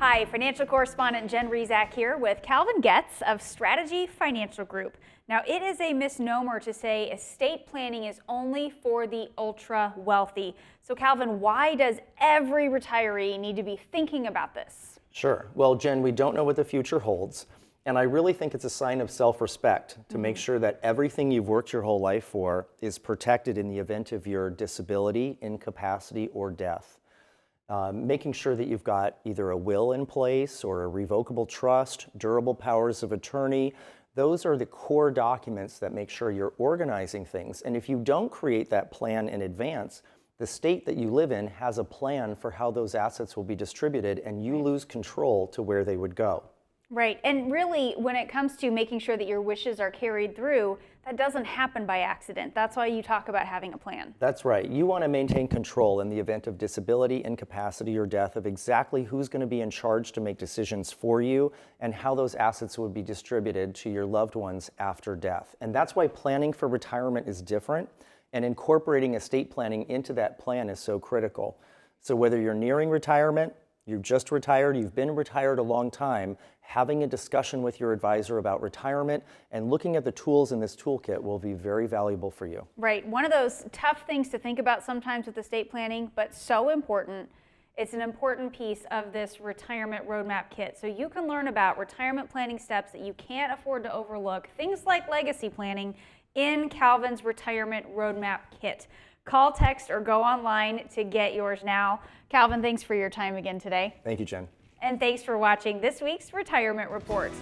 Hi, financial correspondent Jen Rezac here with Calvin Getz of Strategy Financial Group. Now, it is a misnomer to say estate planning is only for the ultra wealthy. So Calvin, why does every retiree need to be thinking about this? Sure. Well, Jen, we don't know what the future holds. And I really think it's a sign of self-respect to make sure that everything you've worked your whole life for is protected in the event of your disability, incapacity, or death. Making sure that you've got either a will in place or a revocable trust, durable powers of attorney. Those are the core documents that make sure you're organizing things. And if you don't create that plan in advance, the state that you live in has a plan for how those assets will be distributed, and you lose control to where they would go. Right, and really when it comes to making sure that your wishes are carried through, that doesn't happen by accident. That's why you talk about having a plan. That's right. You want to maintain control in the event of disability, incapacity, or death of exactly who's going to be in charge to make decisions for you and how those assets would be distributed to your loved ones after death. And that's why planning for retirement is different, and incorporating estate planning into that plan is so critical. So whether you're nearing retirement, you've just retired, you've been retired a long time, having a discussion with your advisor about retirement and looking at the tools in this toolkit will be very valuable for you. Right. One of those tough things to think about sometimes with estate planning, but so important. It's an important piece of this retirement roadmap kit. So you can learn about retirement planning steps that you can't afford to overlook, things like legacy planning, in Calvin's retirement roadmap kit. Call, text, or go online to get yours now. Calvin, thanks for your time again today. Thank you, Jen. And thanks for watching this week's Retirement Report.